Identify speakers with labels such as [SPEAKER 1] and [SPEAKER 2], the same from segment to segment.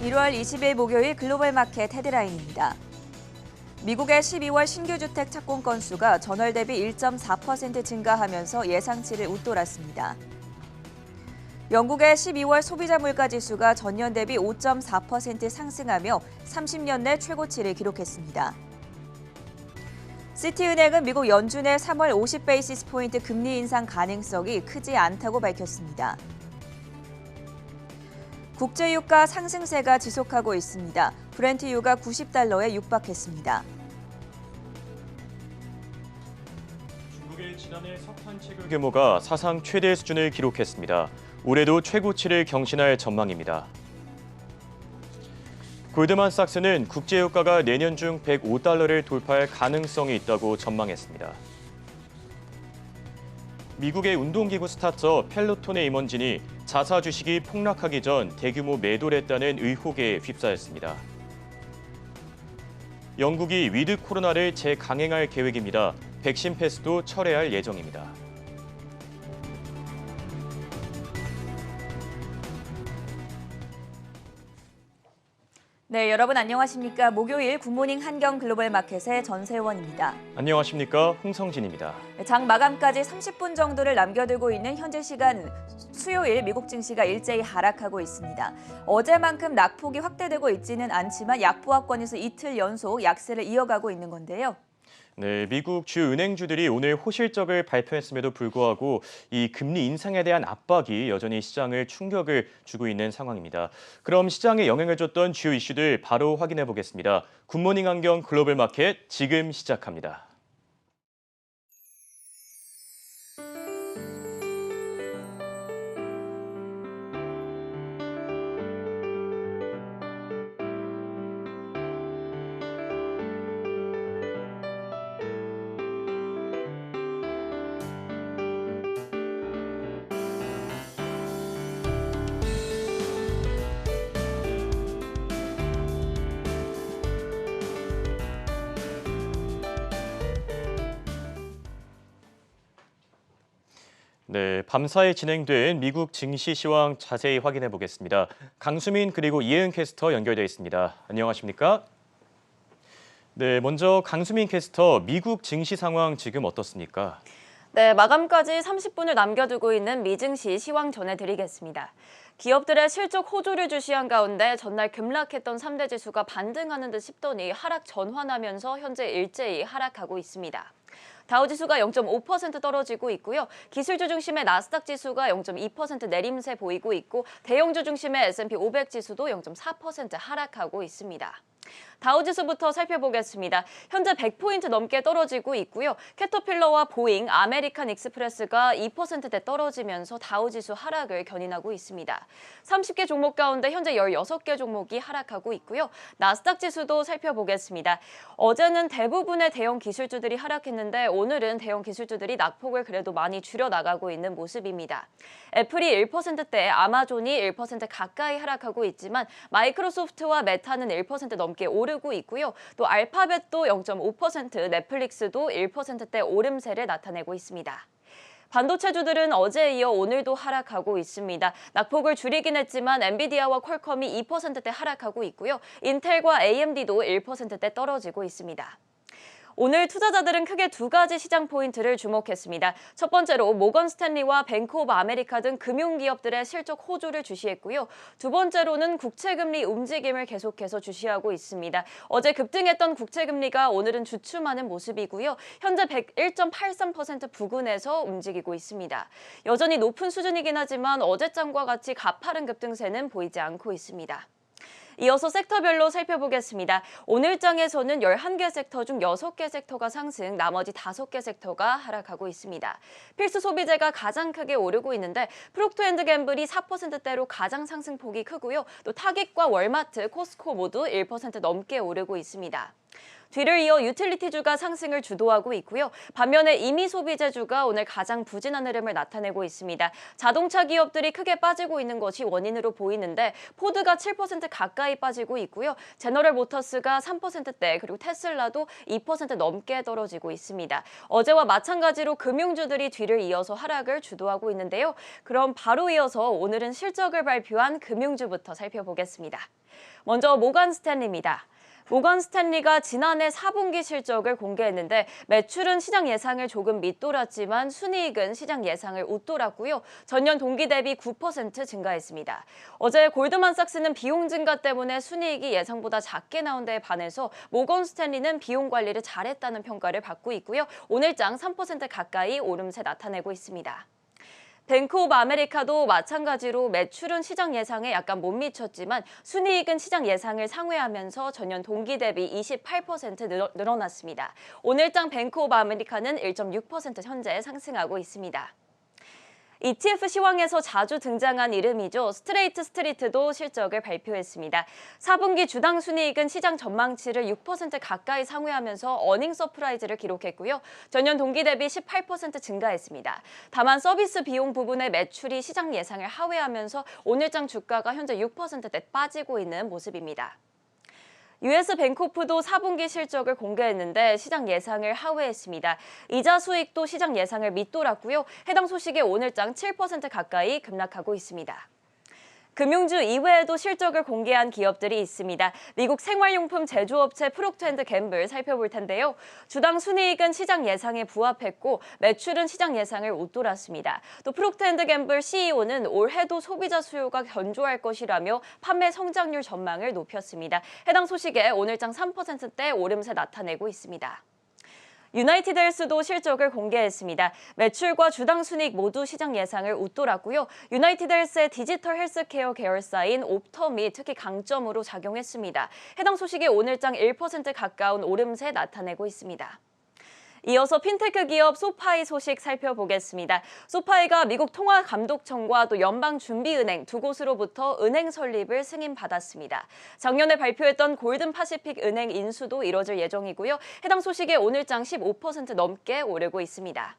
[SPEAKER 1] 1월 20일 목요일 글로벌 마켓 헤드라인입니다. 미국의 12월 신규 주택 착공 건수가 전월 대비 1.4% 증가하면서 예상치를 웃돌았습니다. 영국의 12월 소비자 물가 지수가 전년 대비 5.4% 상승하며 30년 내 최고치를 기록했습니다. 시티은행은 미국 연준의 3월 50베이시스 포인트 금리 인상 가능성이 크지 않다고 밝혔습니다. 국제유가 상승세가 지속하고 있습니다. 브렌트유가 90달러에 육박했습니다.
[SPEAKER 2] 중국의 지난해 석탄 채굴 규모가 사상 최대 수준을 기록했습니다. 올해도 최고치를 경신할 전망입니다. 골드만삭스는 국제유가가 내년 중 105달러를 돌파할 가능성이 있다고 전망했습니다. 미국의 운동기구 스타트업 펠로톤의 임원진이 자사 주식이 폭락하기 전 대규모 매도를 했다는 의혹에 휩싸였습니다. 영국이 위드 코로나를 재강행할 계획입니다. 백신 패스도 철회할 예정입니다.
[SPEAKER 1] 네, 여러분 안녕하십니까? 목요일 굿모닝 한경 글로벌 마켓의 전세원입니다.
[SPEAKER 2] 안녕하십니까? 홍성진입니다.
[SPEAKER 1] 장 마감까지 30분 정도를 남겨두고 있는 현재 시간 수요일 미국 증시가 일제히 하락하고 있습니다. 어제만큼 낙폭이 확대되고 있지는 않지만 약보합권에서 이틀 연속 약세를 이어가고 있는 건데요.
[SPEAKER 2] 네, 미국 주요 은행주들이 오늘 호실적을 발표했음에도 불구하고 이 금리 인상에 대한 압박이 여전히 시장을 충격을 주고 있는 상황입니다. 그럼 시장에 영향을 줬던 주요 이슈들 바로 확인해 보겠습니다. 굿모닝 한경 글로벌 마켓 지금 시작합니다. 네, 밤사이 진행된 미국 증시 시황 자세히 확인해 보겠습니다. 강수민 그리고 이혜은 캐스터 연결돼 있습니다. 안녕하십니까? 네, 먼저 강수민 캐스터, 미국 증시 상황 지금 어떻습니까?
[SPEAKER 3] 네, 마감까지 30분을 남겨두고 있는 미증시 시황 전해드리겠습니다. 기업들의 실적 호조를 주시한 가운데 전날 급락했던 3대 지수가 반등하는 듯 싶더니 하락 전환하면서 현재 일제히 하락하고 있습니다. 다우지수가 0.5% 떨어지고 있고요. 기술주 중심의 나스닥 지수가 0.2% 내림세 보이고 있고 대형주 중심의 S&P 500 지수도 0.4% 하락하고 있습니다. 다우지수부터 살펴보겠습니다. 현재 100포인트 넘게 떨어지고 있고요. 캐터필러와 보잉, 아메리칸 익스프레스가 2%대 떨어지면서 다우지수 하락을 견인하고 있습니다. 30개 종목 가운데 현재 16개 종목이 하락하고 있고요. 나스닥 지수도 살펴보겠습니다. 어제는 대부분의 대형 기술주들이 하락했는데 오늘은 대형 기술주들이 낙폭을 그래도 많이 줄여나가고 있는 모습입니다. 애플이 1%대, 아마존이 1% 가까이 하락하고 있지만 마이크로소프트와 메타는 1% 넘게 오르고 있고요. 또 알파벳도 0.5%, 넷플릭스도 1%대 오름세를 나타내고 있습니다. 반도체주들은 어제에 이어 오늘도 하락하고 있습니다. 낙폭을 줄이긴 했지만 엔비디아와 퀄컴이 2%대 하락하고 있고요. 인텔과 AMD도 1%대 떨어지고 있습니다. 오늘 투자자들은 크게 두 가지 시장 포인트를 주목했습니다. 첫 번째로 모건 스탠리와 뱅크 오브 아메리카 등 금융기업들의 실적 호조를 주시했고요. 두 번째로는 국채금리 움직임을 계속해서 주시하고 있습니다. 어제 급등했던 국채금리가 오늘은 주춤하는 모습이고요. 현재 101.83% 부근에서 움직이고 있습니다. 여전히 높은 수준이긴 하지만 어제장과 같이 가파른 급등세는 보이지 않고 있습니다. 이어서 섹터별로 살펴보겠습니다. 오늘 장에서는 11개 섹터 중 6개 섹터가 상승, 나머지 5개 섹터가 하락하고 있습니다. 필수 소비재가 가장 크게 오르고 있는데 프록터앤드갬블이 4%대로 가장 상승폭이 크고요. 또 타깃과 월마트, 코스코 모두 1% 넘게 오르고 있습니다. 뒤를 이어 유틸리티주가 상승을 주도하고 있고요. 반면에 임의 소비재주가 오늘 가장 부진한 흐름을 나타내고 있습니다. 자동차 기업들이 크게 빠지고 있는 것이 원인으로 보이는데 포드가 7% 가까이 빠지고 있고요. 제너럴 모터스가 3%대 그리고 테슬라도 2% 넘게 떨어지고 있습니다. 어제와 마찬가지로 금융주들이 뒤를 이어서 하락을 주도하고 있는데요. 그럼 바로 이어서 오늘은 실적을 발표한 금융주부터 살펴보겠습니다. 먼저 모건 스탠리입니다. 모건 스탠리가 지난해 4분기 실적을 공개했는데 매출은 시장 예상을 조금 밑돌았지만 순이익은 시장 예상을 웃돌았고요. 전년 동기 대비 9% 증가했습니다. 어제 골드만삭스는 비용 증가 때문에 순이익이 예상보다 작게 나온 데에 반해서 모건 스탠리는 비용 관리를 잘했다는 평가를 받고 있고요. 오늘장 3% 가까이 오름세 나타내고 있습니다. 뱅크 오브 아메리카도 마찬가지로 매출은 시장 예상에 약간 못 미쳤지만 순이익은 시장 예상을 상회하면서 전년 동기 대비 28% 늘어났습니다. 오늘장 뱅크 오브 아메리카는 1.6% 현재 상승하고 있습니다. ETF 시황에서 자주 등장한 이름이죠. 스트레이트 스트리트도 실적을 발표했습니다. 4분기 주당 순이익은 시장 전망치를 6% 가까이 상회하면서 어닝 서프라이즈를 기록했고요. 전년 동기 대비 18% 증가했습니다. 다만 서비스 비용 부분의 매출이 시장 예상을 하회하면서 오늘장 주가가 현재 6%대 빠지고 있는 모습입니다. US 뱅코프도 4분기 실적을 공개했는데 시장 예상을 하회했습니다. 이자 수익도 시장 예상을 밑돌았고요. 해당 소식에 오늘장 7% 가까이 급락하고 있습니다. 금융주 이외에도 실적을 공개한 기업들이 있습니다. 미국 생활용품 제조업체 프록트앤드갬블 살펴볼 텐데요. 주당 순이익은 시장 예상에 부합했고 매출은 시장 예상을 웃돌았습니다. 또 프록트앤드갬블 CEO는 올해도 소비자 수요가 견조할 것이라며 판매 성장률 전망을 높였습니다. 해당 소식에 오늘장 3%대 오름세 나타내고 있습니다. 유나이티드 헬스도 실적을 공개했습니다. 매출과 주당 순이익 모두 시장 예상을 웃돌았고요. 유나이티드 헬스의 디지털 헬스케어 계열사인 옵텀이 특히 강점으로 작용했습니다. 해당 소식이 오늘장 1% 가까운 오름세 나타내고 있습니다. 이어서 핀테크 기업 소파이 소식 살펴보겠습니다. 소파이가 미국 통화감독청과 또 연방준비은행 두 곳으로부터 은행 설립을 승인받았습니다. 작년에 발표했던 골든파시픽 은행 인수도 이뤄질 예정이고요. 해당 소식에 오늘장 15% 넘게 오르고 있습니다.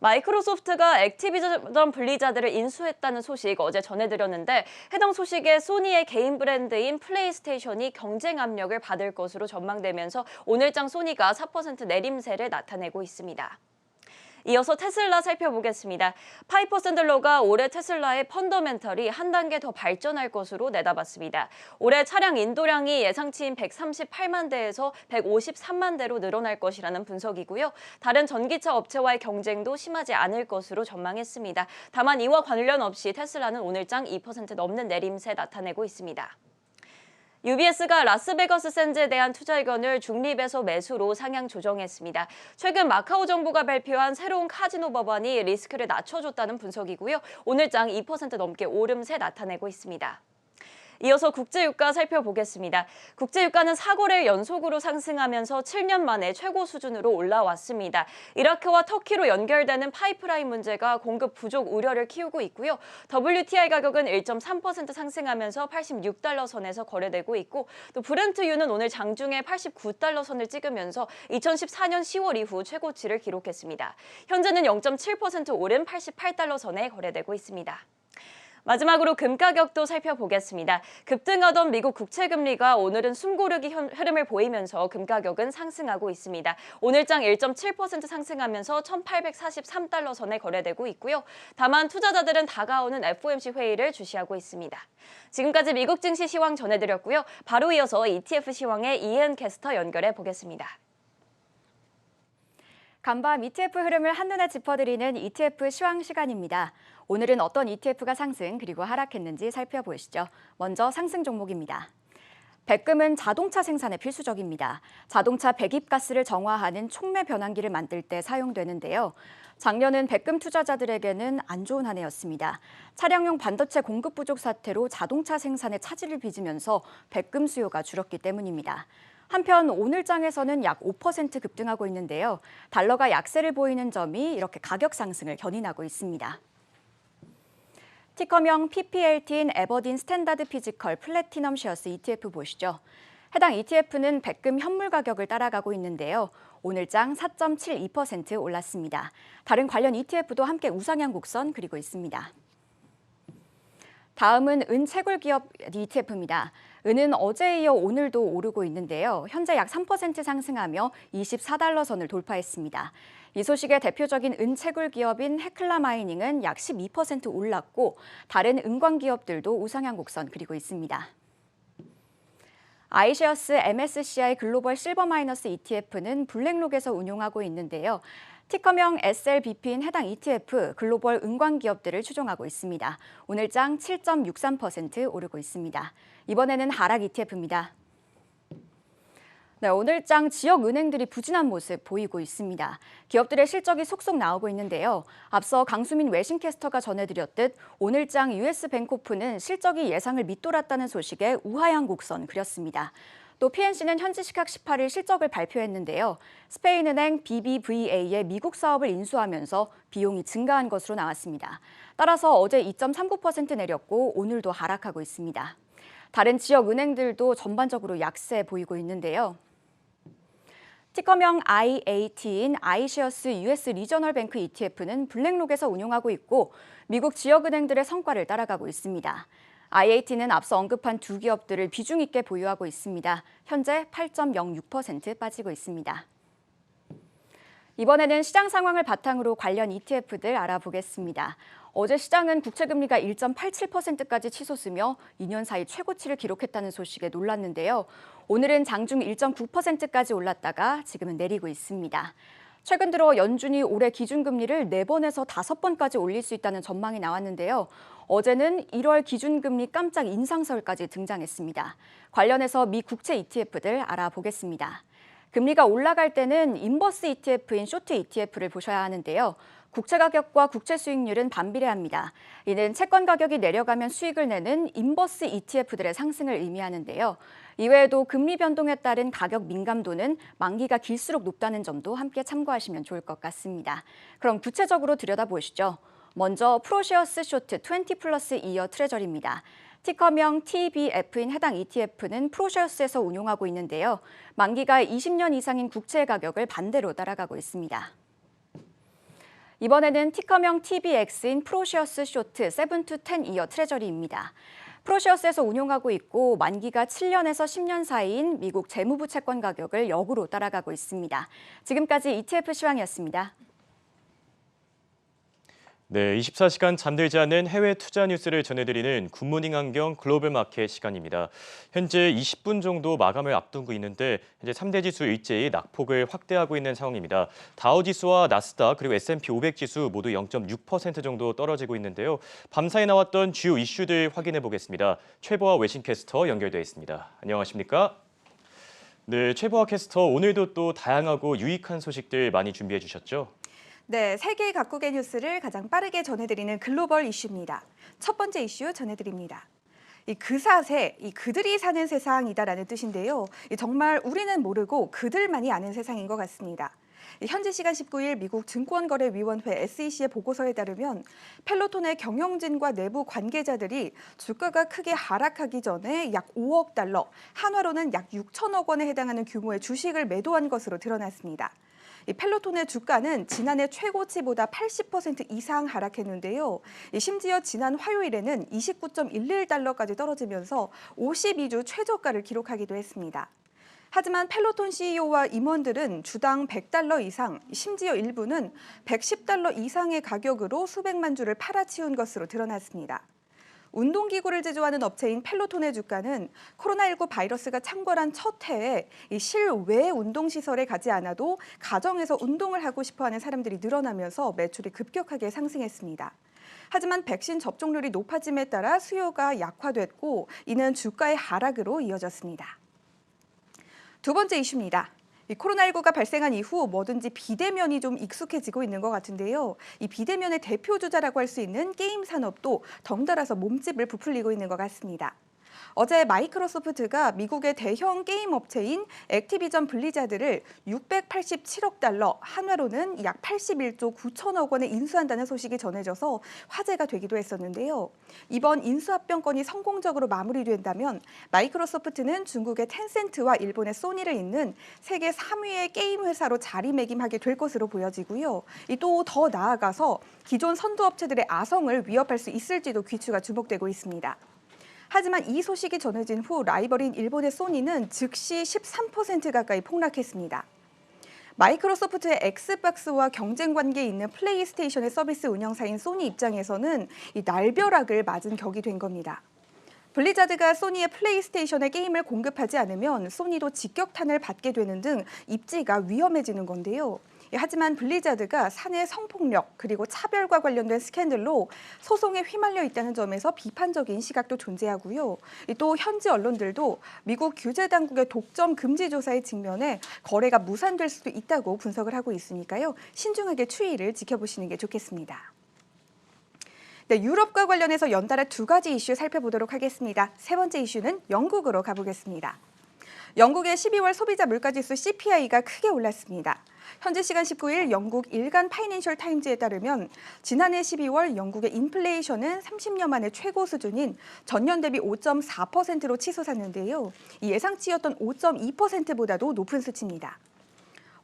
[SPEAKER 3] 마이크로소프트가 액티비전 블리자드를 인수했다는 소식 어제 전해드렸는데 해당 소식에 소니의 개인 브랜드인 플레이스테이션이 경쟁 압력을 받을 것으로 전망되면서 오늘장 소니가 4% 내림세를 나타내고 있습니다. 이어서 테슬라 살펴보겠습니다. 파이퍼 샌들러가 올해 테슬라의 펀더멘털이 한 단계 더 발전할 것으로 내다봤습니다. 올해 차량 인도량이 예상치인 138만 대에서 153만 대로 늘어날 것이라는 분석이고요. 다른 전기차 업체와의 경쟁도 심하지 않을 것으로 전망했습니다. 다만 이와 관련 없이 테슬라는 오늘장 2% 넘는 내림세 나타내고 있습니다. UBS가 라스베가스 샌즈에 대한 투자 의견을 중립에서 매수로 상향 조정했습니다. 최근 마카오 정부가 발표한 새로운 카지노 법안이 리스크를 낮춰줬다는 분석이고요. 오늘장 2% 넘게 오름세 나타내고 있습니다. 이어서 국제유가 살펴보겠습니다. 국제유가는 4거래일 연속으로 상승하면서 7년 만에 최고 수준으로 올라왔습니다. 이라크와 터키로 연결되는 파이프라인 문제가 공급 부족 우려를 키우고 있고요. WTI 가격은 1.3% 상승하면서 86달러 선에서 거래되고 있고 또 브렌트유는 오늘 장중에 89달러 선을 찍으면서 2014년 10월 이후 최고치를 기록했습니다. 현재는 0.7% 오른 88달러 선에 거래되고 있습니다. 마지막으로 금 가격도 살펴보겠습니다. 급등하던 미국 국채금리가 오늘은 숨고르기 흐름을 보이면서 금 가격은 상승하고 있습니다. 오늘장 1.7% 상승하면서 1,843달러 선에 거래되고 있고요. 다만 투자자들은 다가오는 FOMC 회의를 주시하고 있습니다. 지금까지 미국 증시 시황 전해드렸고요. 바로 이어서 ETF 시황의 이은 캐스터 연결해 보겠습니다.
[SPEAKER 4] 간밤 ETF 흐름을 한눈에 짚어드리는 ETF 시황 시간입니다. 오늘은 어떤 ETF가 상승 그리고 하락했는지 살펴보시죠. 먼저 상승 종목입니다. 백금은 자동차 생산에 필수적입니다. 자동차 배기가스를 정화하는 촉매 변환기를 만들 때 사용되는데요. 작년은 백금 투자자들에게는 안 좋은 한 해였습니다. 차량용 반도체 공급 부족 사태로 자동차 생산에 차질을 빚으면서 백금 수요가 줄었기 때문입니다. 한편 오늘장에서는 약 5% 급등하고 있는데요. 달러가 약세를 보이는 점이 이렇게 가격 상승을 견인하고 있습니다. 티커명 PPLT인 에버딘 스탠다드 피지컬 플래티넘 쉐어스 ETF 보시죠. 해당 ETF는 백금 현물 가격을 따라가고 있는데요. 오늘장 4.72% 올랐습니다. 다른 관련 ETF도 함께 우상향 곡선 그리고 있습니다. 다음은 은 채굴 기업 ETF입니다. 은은 어제에 이어 오늘도 오르고 있는데요. 현재 약 3% 상승하며 24달러 선을 돌파했습니다. 이 소식의 대표적인 은 채굴 기업인 헤클라 마이닝은 약 12% 올랐고 다른 은광 기업들도 우상향 곡선 그리고 있습니다. 아이셰어스 MSCI 글로벌 실버 마이너스 ETF는 블랙록에서 운용하고 있는데요. 티커명 SLBP인 해당 ETF 글로벌 은광 기업들을 추종하고 있습니다. 오늘장 7.63% 오르고 있습니다. 이번에는 하락 ETF입니다. 네, 오늘장 지역 은행들이 부진한 모습 보이고 있습니다. 기업들의 실적이 속속 나오고 있는데요. 앞서 강수민 외신캐스터가 전해드렸듯 오늘장 US 뱅코프는 실적이 예상을 밑돌았다는 소식에 우하향 곡선 그렸습니다. 또 PNC는 현지 시각 18일 실적을 발표했는데요. 스페인은행 BBVA의 미국 사업을 인수하면서 비용이 증가한 것으로 나왔습니다. 따라서 어제 2.39% 내렸고 오늘도 하락하고 있습니다. 다른 지역 은행들도 전반적으로 약세 보이고 있는데요. 티커명 IAT인 아이셰어스 US 리저널 뱅크 ETF는 블랙록에서 운용하고 있고 미국 지역은행들의 성과를 따라가고 있습니다. IAT는 앞서 언급한 두 기업들을 비중 있게 보유하고 있습니다. 현재 8.06% 빠지고 있습니다. 이번에는 시장 상황을 바탕으로 관련 ETF들 알아보겠습니다. 어제 시장은 국채금리가 1.87%까지 치솟으며 2년 사이 최고치를 기록했다는 소식에 놀랐는데요. 오늘은 장중 1.9%까지 올랐다가 지금은 내리고 있습니다. 최근 들어 연준이 올해 기준금리를 4번에서 5번까지 올릴 수 있다는 전망이 나왔는데요. 어제는 1월 기준금리 깜짝 인상설까지 등장했습니다. 관련해서 미 국채 ETF들 알아보겠습니다. 금리가 올라갈 때는 인버스 ETF인 쇼트 ETF를 보셔야 하는데요. 국채 가격과 국채 수익률은 반비례합니다. 이는 채권 가격이 내려가면 수익을 내는 인버스 ETF들의 상승을 의미하는데요. 이외에도 금리 변동에 따른 가격 민감도는 만기가 길수록 높다는 점도 함께 참고하시면 좋을 것 같습니다. 그럼 구체적으로 들여다보시죠. 먼저 프로셰어스 쇼트 20 플러스 2어 트레저리입니다. 티커명 TBF인 해당 ETF는 프로셰어스에서 운용하고 있는데요. 만기가 20년 이상인 국채 가격을 반대로 따라가고 있습니다. 이번에는 티커명 TBX인 프로셰어스 쇼트 7 to 10이어 트레저리입니다. 프로셰어스에서 운용하고 있고 만기가 7년에서 10년 사이인 미국 재무부 채권 가격을 역으로 따라가고 있습니다. 지금까지 ETF 시황이었습니다.
[SPEAKER 2] 네, 24시간 잠들지 않는 해외 투자 뉴스를 전해드리는 굿모닝 안경 글로벌 마켓 시간입니다. 현재 20분 정도 마감을 앞두고 있는데 현재 3대 지수 일제히 낙폭을 확대하고 있는 상황입니다. 다우지수와 나스닥 그리고 S&P 500 지수 모두 0.6% 정도 떨어지고 있는데요. 밤사이 나왔던 주요 이슈들 확인해 보겠습니다. 최보아 외신캐스터 연결되어 있습니다. 안녕하십니까? 네, 최보아 캐스터 오늘도 또 다양하고 유익한 소식들 많이 준비해 주셨죠?
[SPEAKER 5] 네, 세계 각국의 뉴스를 가장 빠르게 전해드리는 글로벌 이슈입니다. 첫 번째 이슈 전해드립니다. 이 그사세, 그들이 사는 세상이다라는 뜻인데요. 정말 우리는 모르고 그들만이 아는 세상인 것 같습니다. 현지 시간 19일 미국 증권거래위원회 SEC의 보고서에 따르면 펠로톤의 경영진과 내부 관계자들이 주가가 크게 하락하기 전에 약 5억 달러, 한화로는 약 6천억 원에 해당하는 규모의 주식을 매도한 것으로 드러났습니다. 이 펠로톤의 주가는 지난해 최고치보다 80% 이상 하락했는데요. 심지어 지난 화요일에는 29.11달러까지 떨어지면서 52주 최저가를 기록하기도 했습니다. 하지만 펠로톤 CEO와 임원들은 주당 100달러 이상, 심지어 일부는 110달러 이상의 가격으로 수백만 주를 팔아치운 것으로 드러났습니다. 운동기구를 제조하는 업체인 펠로톤의 주가는 코로나19 바이러스가 창궐한 첫 해에 실외 운동시설에 가지 않아도 가정에서 운동을 하고 싶어하는 사람들이 늘어나면서 매출이 급격하게 상승했습니다. 하지만 백신 접종률이 높아짐에 따라 수요가 약화됐고 이는 주가의 하락으로 이어졌습니다. 두 번째 이슈입니다. 코로나19가 발생한 이후 뭐든지 비대면이 좀 익숙해지고 있는 것 같은데요. 이 비대면의 대표 주자라고 할 수 있는 게임 산업도 덩달아서 몸집을 부풀리고 있는 것 같습니다. 어제 마이크로소프트가 미국의 대형 게임 업체인 액티비전 블리자드를 687억 달러, 한화로는 약 81조 9천억 원에 인수한다는 소식이 전해져서 화제가 되기도 했었는데요. 이번 인수합병건이 성공적으로 마무리된다면 마이크로소프트는 중국의 텐센트와 일본의 소니를 잇는 세계 3위의 게임 회사로 자리매김하게 될 것으로 보여지고요. 또 더 나아가서 기존 선두 업체들의 아성을 위협할 수 있을지도 귀추가 주목되고 있습니다. 하지만 이 소식이 전해진 후 라이벌인 일본의 소니는 즉시 13% 가까이 폭락했습니다. 마이크로소프트의 엑스박스와 경쟁 관계에 있는 플레이스테이션의 서비스 운영사인 소니 입장에서는 이 날벼락을 맞은 격이 된 겁니다. 블리자드가 소니의 플레이스테이션에 게임을 공급하지 않으면 소니도 직격탄을 받게 되는 등 입지가 위험해지는 건데요. 하지만 블리자드가 사내 성폭력 그리고 차별과 관련된 스캔들로 소송에 휘말려 있다는 점에서 비판적인 시각도 존재하고요. 또 현지 언론들도 미국 규제 당국의 독점 금지 조사에 직면해 거래가 무산될 수도 있다고 분석을 하고 있으니까요. 신중하게 추이를 지켜보시는 게 좋겠습니다. 네, 유럽과 관련해서 연달아 두 가지 이슈 살펴보도록 하겠습니다. 세 번째 이슈는 영국으로 가보겠습니다. 영국의 12월 소비자 물가지수 CPI가 크게 올랐습니다. 현지 시간 19일 영국 일간 파이낸셜 타임즈에 따르면 지난해 12월 영국의 인플레이션은 30년 만에 최고 수준인 전년 대비 5.4%로 치솟았는데요. 이 예상치였던 5.2%보다도 높은 수치입니다.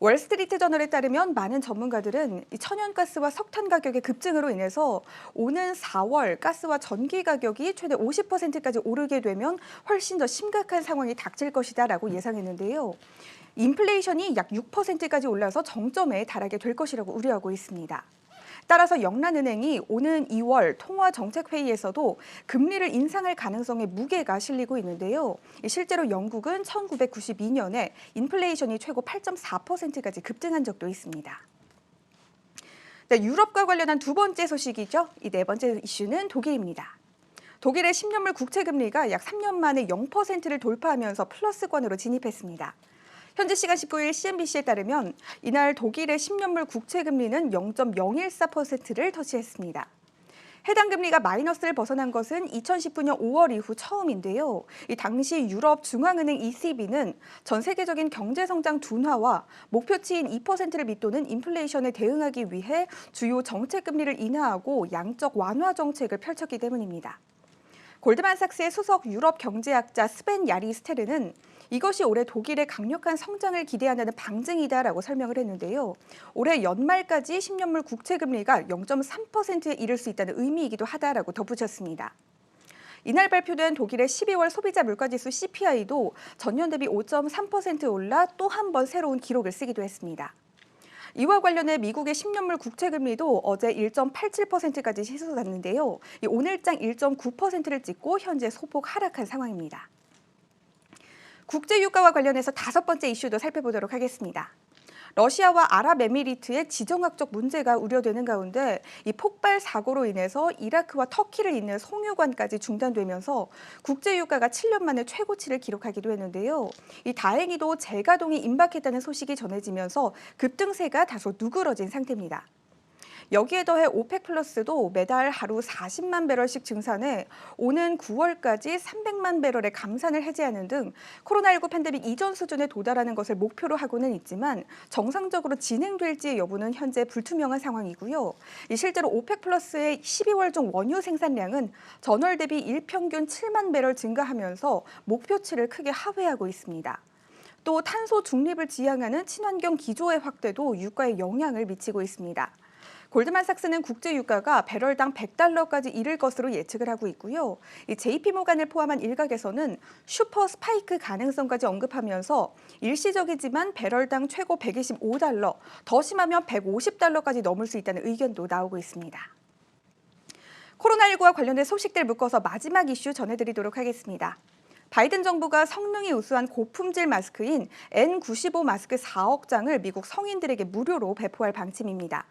[SPEAKER 5] 월스트리트 저널에 따르면 많은 전문가들은 천연가스와 석탄 가격의 급증으로 인해서 오는 4월 가스와 전기 가격이 최대 50%까지 오르게 되면 훨씬 더 심각한 상황이 닥칠 것이다라고 예상했는데요. 인플레이션이 약 6%까지 올라서 정점에 달하게 될 것이라고 우려하고 있습니다. 따라서 영란은행이 오는 2월 통화정책회의에서도 금리를 인상할 가능성에 무게가 실리고 있는데요. 실제로 영국은 1992년에 인플레이션이 최고 8.4%까지 급등한 적도 있습니다. 네, 유럽과 관련한 두 번째 소식이죠. 이 네 번째 이슈는 독일입니다. 독일의 10년물 국채금리가 약 3년 만에 0%를 돌파하면서 플러스권으로 진입했습니다. 현지 시간 19일 CNBC에 따르면 이날 독일의 10년물 국채금리는 0.014%를 터치했습니다. 해당 금리가 마이너스를 벗어난 것은 2019년 5월 이후 처음인데요. 이 당시 유럽 중앙은행 ECB는 전 세계적인 경제성장 둔화와 목표치인 2%를 밑도는 인플레이션에 대응하기 위해 주요 정책금리를 인하하고 양적 완화 정책을 펼쳤기 때문입니다. 골드만삭스의 수석 유럽 경제학자 스벤 야리스테르는 이것이 올해 독일의 강력한 성장을 기대한다는 방증이다라고 설명을 했는데요. 올해 연말까지 10년물 국채금리가 0.3%에 이를 수 있다는 의미이기도 하다라고 덧붙였습니다. 이날 발표된 독일의 12월 소비자 물가지수 CPI도 전년 대비 5.3% 올라 또 한 번 새로운 기록을 쓰기도 했습니다. 이와 관련해 미국의 10년물 국채금리도 어제 1.87%까지 치솟았는데요. 오늘장 1.9%를 찍고 현재 소폭 하락한 상황입니다. 국제유가와 관련해서 다섯 번째 이슈도 살펴보도록 하겠습니다. 러시아와 아랍에미리트의 지정학적 문제가 우려되는 가운데 이 폭발 사고로 인해서 이라크와 터키를 잇는 송유관까지 중단되면서 국제유가가 7년 만에 최고치를 기록하기도 했는데요. 이 다행히도 재가동이 임박했다는 소식이 전해지면서 급등세가 다소 누그러진 상태입니다. 여기에 더해 오펙 플러스도 매달 하루 40만 배럴씩 증산해 오는 9월까지 300만 배럴의 감산을 해제하는 등 코로나19 팬데믹 이전 수준에 도달하는 것을 목표로 하고는 있지만 정상적으로 진행될지의 여부는 현재 불투명한 상황이고요. 실제로 오펙 플러스의 12월 중 원유 생산량은 전월 대비 일평균 7만 배럴 증가하면서 목표치를 크게 하회하고 있습니다. 또 탄소 중립을 지향하는 친환경 기조의 확대도 유가에 영향을 미치고 있습니다. 골드만삭스는 국제유가가 배럴당 100달러까지 이를 것으로 예측을 하고 있고요. 이 JP모간을 포함한 일각에서는 슈퍼 스파이크 가능성까지 언급하면서 일시적이지만 배럴당 최고 125달러, 더 심하면 150달러까지 넘을 수 있다는 의견도 나오고 있습니다. 코로나19와 관련된 소식들 묶어서 마지막 이슈 전해드리도록 하겠습니다. 바이든 정부가 성능이 우수한 고품질 마스크인 N95 마스크 4억 장을 미국 성인들에게 무료로 배포할 방침입니다.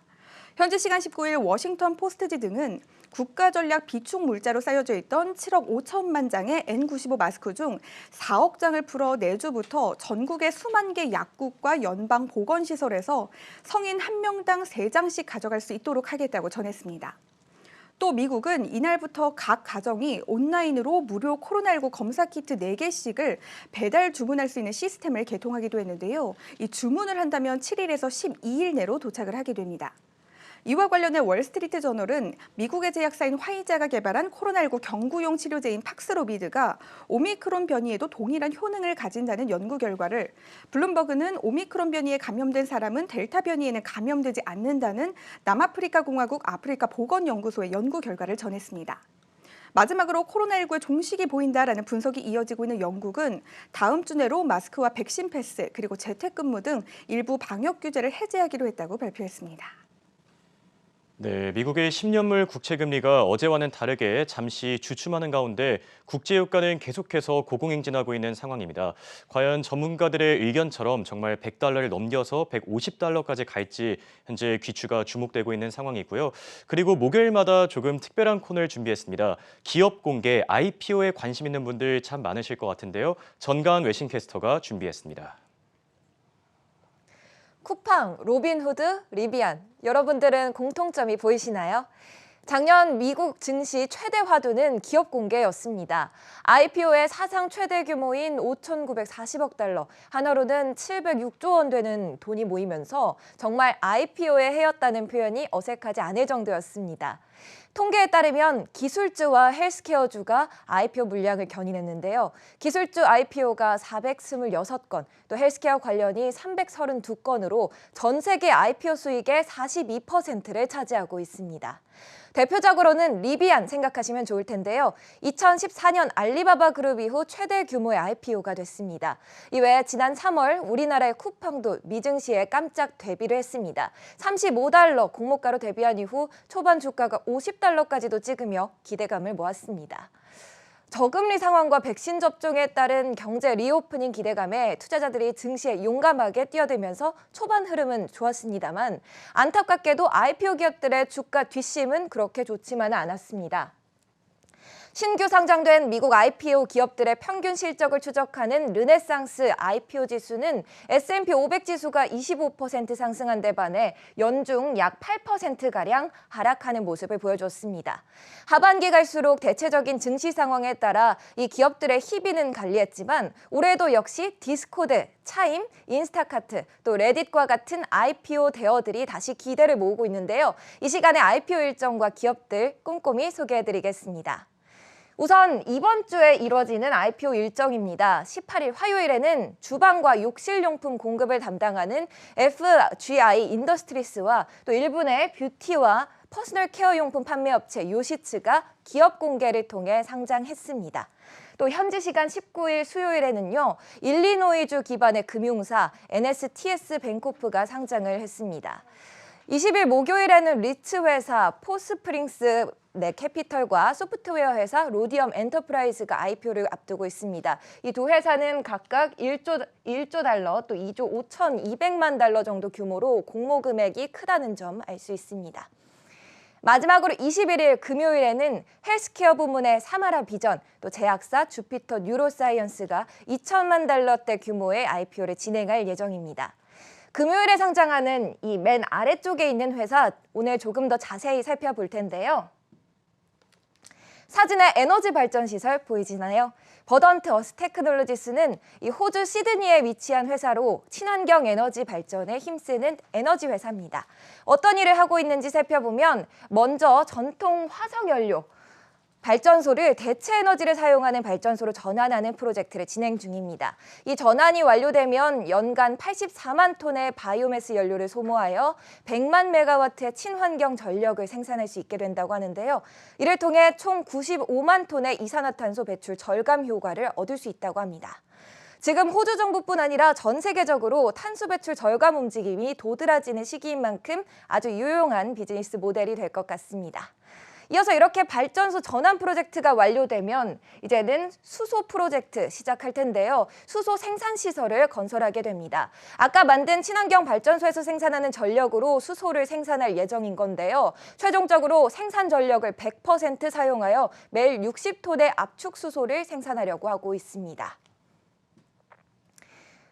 [SPEAKER 5] 현지 시간 19일 워싱턴 포스트지 등은 국가전략 비축 물자로 쌓여져 있던 7억 5천만 장의 N95 마스크 중 4억 장을 풀어 내주부터 전국의 수만 개 약국과 연방 보건시설에서 성인 한 명당 3장씩 가져갈 수 있도록 하겠다고 전했습니다. 또 미국은 이날부터 각 가정이 온라인으로 무료 코로나19 검사 키트 4개씩을 배달 주문할 수 있는 시스템을 개통하기도 했는데요. 이 주문을 한다면 7일에서 12일 내로 도착을 하게 됩니다. 이와 관련해 월스트리트 저널은 미국의 제약사인 화이자가 개발한 코로나19 경구용 치료제인 팍스로비드가 오미크론 변이에도 동일한 효능을 가진다는 연구 결과를, 블룸버그는 오미크론 변이에 감염된 사람은 델타 변이에는 감염되지 않는다는 남아프리카 공화국 아프리카 보건연구소의 연구 결과를 전했습니다. 마지막으로 코로나19의 종식이 보인다라는 분석이 이어지고 있는 영국은 다음 주 내로 마스크와 백신 패스 그리고 재택근무 등 일부 방역 규제를 해제하기로 했다고 발표했습니다.
[SPEAKER 2] 네, 미국의 10년물 국채금리가 어제와는 다르게 잠시 주춤하는 가운데 국제유가는 계속해서 고공행진하고 있는 상황입니다. 과연 전문가들의 의견처럼 정말 100달러를 넘겨서 150달러까지 갈지 현재 귀추가 주목되고 있는 상황이고요. 그리고 목요일마다 조금 특별한 코너를 준비했습니다. 기업 공개 IPO에 관심 있는 분들 참 많으실 것 같은데요. 전가은 외신캐스터가 준비했습니다.
[SPEAKER 6] 쿠팡, 로빈후드, 리비안, 여러분들은 공통점이 보이시나요? 작년 미국 증시 최대 화두는 기업 공개였습니다. IPO의 사상 최대 규모인 5,940억 달러, 하나로는 706조 원 되는 돈이 모이면서 정말 IPO의 해였다는 표현이 어색하지 않을 정도였습니다. 통계에 따르면 기술주와 헬스케어주가 IPO 물량을 견인했는데요. 기술주 IPO가 426건, 또 헬스케어 관련이 332건으로 전 세계 IPO 수익의 42%를 차지하고 있습니다. 대표적으로는 리비안 생각하시면 좋을 텐데요. 2014년 알리바바 그룹 이후 최대 규모의 IPO가 됐습니다. 이외에 지난 3월 우리나라의 쿠팡도 미증시에 깜짝 데뷔를 했습니다. 35달러 공모가로 데뷔한 이후 초반 주가가 50달러까지도 찍으며 기대감을 모았습니다. 저금리 상황과 백신 접종에 따른 경제 리오프닝 기대감에 투자자들이 증시에 용감하게 뛰어들면서 초반 흐름은 좋았습니다만 안타깝게도 IPO 기업들의 주가 뒷심은 그렇게 좋지만은 않았습니다. 신규 상장된 미국 IPO 기업들의 평균 실적을 추적하는 르네상스 IPO 지수는 S&P 500 지수가 25% 상승한 데 반해 연중 약 8%가량 하락하는 모습을 보여줬습니다. 하반기 갈수록 대체적인 증시 상황에 따라 이 기업들의 희비는 갈리했지만 올해도 역시 디스코드, 차임, 인스타카트, 또 레딧과 같은 IPO 대어들이 다시 기대를 모으고 있는데요. 이 시간에 IPO 일정과 기업들 꼼꼼히 소개해드리겠습니다. 우선 이번 주에 이뤄지는 IPO 일정입니다. 18일 화요일에는 주방과 욕실용품 공급을 담당하는 FGI 인더스트리스와 또 일본의 뷰티와 퍼스널 케어 용품 판매업체 요시츠가 기업 공개를 통해 상장했습니다. 또 현지 시간 19일 수요일에는요. 일리노이주 기반의 금융사 NSTS 뱅코프가 상장을 했습니다. 20일 목요일에는 리츠 회사 포스프링스 캐피털과 소프트웨어 회사 로디엄 엔터프라이즈가 IPO를 앞두고 있습니다. 이 두 회사는 각각 1조 달러 또 2조 5,200만 달러 정도 규모로 공모 금액이 크다는 점 알 수 있습니다. 마지막으로 21일 금요일에는 헬스케어 부문의 사마라 비전, 또 제약사 주피터 뉴로사이언스가 2천만 달러대 규모의 IPO를 진행할 예정입니다. 금요일에 상장하는 이 맨 아래쪽에 있는 회사 오늘 조금 더 자세히 살펴볼 텐데요. 사진에 에너지 발전 시설 보이시나요? 버던트 어스 테크놀로지스는 이 호주 시드니에 위치한 회사로 친환경 에너지 발전에 힘쓰는 에너지 회사입니다. 어떤 일을 하고 있는지 살펴보면 먼저 전통 화석연료 발전소를 대체 에너지를 사용하는 발전소로 전환하는 프로젝트를 진행 중입니다. 이 전환이 완료되면 연간 84만 톤의 바이오매스 연료를 소모하여 100만 메가와트의 친환경 전력을 생산할 수 있게 된다고 하는데요. 이를 통해 총 95만 톤의 이산화탄소 배출 절감 효과를 얻을 수 있다고 합니다. 지금 호주 정부뿐 아니라 전 세계적으로 탄소 배출 절감 움직임이 도드라지는 시기인 만큼 아주 유용한 비즈니스 모델이 될 것 같습니다. 이어서 이렇게 발전소 전환 프로젝트가 완료되면 이제는 수소 프로젝트 시작할 텐데요. 수소 생산 시설을 건설하게 됩니다. 아까 만든 친환경 발전소에서 생산하는 전력으로 수소를 생산할 예정인 건데요. 최종적으로 생산 전력을 100% 사용하여 매일 60톤의 압축 수소를 생산하려고 하고 있습니다.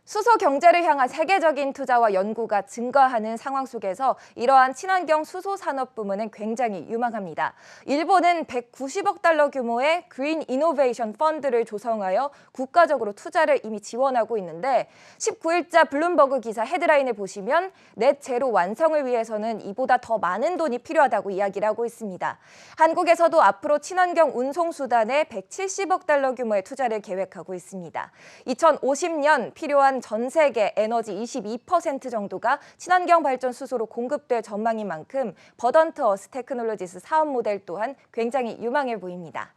[SPEAKER 6] 수소 경제를 향한 세계적인 투자와 연구가 증가하는 상황 속에서 이러한 친환경 수소 산업 부문은 굉장히 유망합니다. 일본은 190억 달러 규모의 그린 이노베이션 펀드를 조성하여 국가적으로 투자를 이미 지원하고 있는데 19일자 블룸버그 기사 헤드라인을 보시면 넷 제로 완성을 위해서는 이보다 더 많은 돈이 필요하다고 이야기를 하고 있습니다. 한국에서도 앞으로 친환경 운송수단에 170억 달러 규모의 투자를 계획하고 있습니다. 2050년 필요한 전 세계 에너지 22% 정도가 친환경 발전 수소로 공급될 전망인 만큼 버던트 어스 테크놀로지스 사업 모델 또한 굉장히 유망해 보입니다.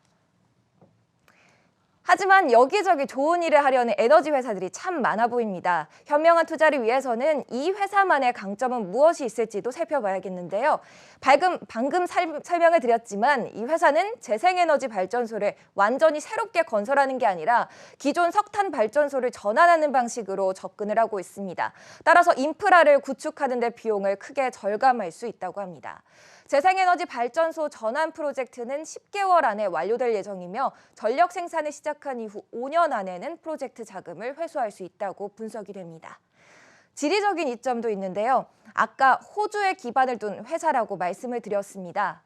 [SPEAKER 6] 하지만 여기저기 좋은 일을 하려는 에너지 회사들이 참 많아 보입니다. 현명한 투자를 위해서는 이 회사만의 강점은 무엇이 있을지도 살펴봐야겠는데요. 방금 설명을 드렸지만 이 회사는 재생에너지 발전소를 완전히 새롭게 건설하는 게 아니라 기존 석탄 발전소를 전환하는 방식으로 접근을 하고 있습니다. 따라서 인프라를 구축하는 데 비용을 크게 절감할 수 있다고 합니다. 재생에너지 발전소 전환 프로젝트는 10개월 안에 완료될 예정이며 전력 생산을 시작한 이후 5년 안에는 프로젝트 자금을 회수할 수 있다고 분석이 됩니다. 지리적인 이점도 있는데요. 아까 호주에 기반을 둔 회사라고 말씀을 드렸습니다.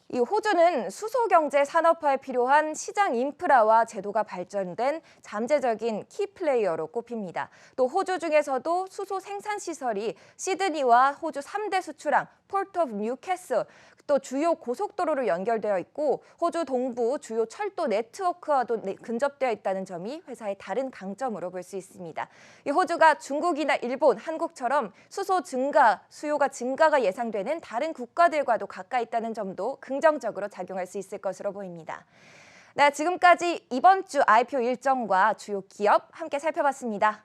[SPEAKER 6] 이 호주는 수소 경제 산업화에 필요한 시장 인프라와 제도가 발전된 잠재적인 키 플레이어로 꼽힙니다. 또 호주 중에서도 수소 생산 시설이 시드니와 호주 3대 수출항 포트 오브 뉴캐슬 또 주요 고속도로로 연결되어 있고 호주 동부 주요 철도 네트워크와도 근접되어 있다는 점이 회사의 다른 강점으로 볼 수 있습니다. 이 호주가 중국이나 일본, 한국처럼 수소 증가, 수요가 증가가 예상되는 다른 국가들과도 가까이 있다는 점도 긍정적으로 작용할 수 있을 것으로 보입니다. 네, 지금까지 이번 주 IPO 일정과 주요 기업 함께 살펴봤습니다.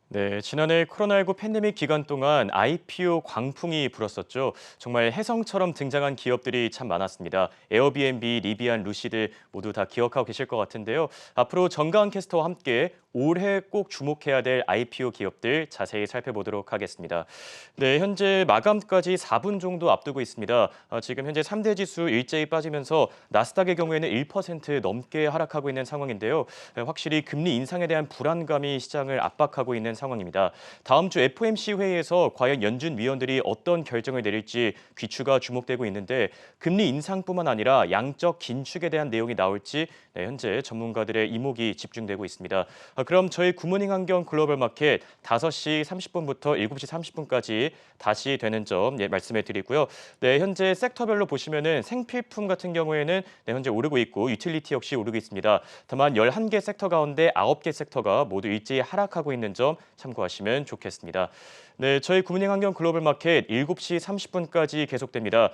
[SPEAKER 2] 네, 지난해 코로나19 팬데믹 기간 동안 IPO 광풍이 불었었죠. 정말 혜성처럼 등장한 기업들이 참 많았습니다. 에어비앤비, 리비안, 루시드 모두 다 기억하고 계실 것 같은데요. 앞으로 정가은 캐스터와 함께 올해 꼭 주목해야 될 IPO 기업들 자세히 살펴보도록 하겠습니다. 네, 현재 마감까지 4분 정도 앞두고 있습니다. 지금 현재 3대 지수 일제히 빠지면서 나스닥의 경우에는 1% 넘게 하락하고 있는 상황인데요. 확실히 금리 인상에 대한 불안감이 시장을 압박하고 있는 상황입니다. 다음 주 FOMC 회의에서 과연 연준 위원들이 어떤 결정을 내릴지 귀추가 주목되고 있는데 금리 인상뿐만 아니라 양적 긴축에 대한 내용이 나올지 현재 전문가들의 이목이 집중되고 있습니다. 그럼 저희 굿모닝 환경 글로벌 마켓 5시 30분부터 7시 30분까지 다시 되는 점 말씀해 드리고요. 네, 현재 섹터별로 보시면은 생필품 같은 경우에는 현재 오르고 있고 유틸리티 역시 오르고 있습니다. 다만 11개 섹터 가운데 9개 섹터가 모두 일제히 하락하고 있는 점 참고하시면 좋겠습니다. 네, 저희 굿모닝 환경 글로벌 마켓 7시 30분까지 계속됩니다.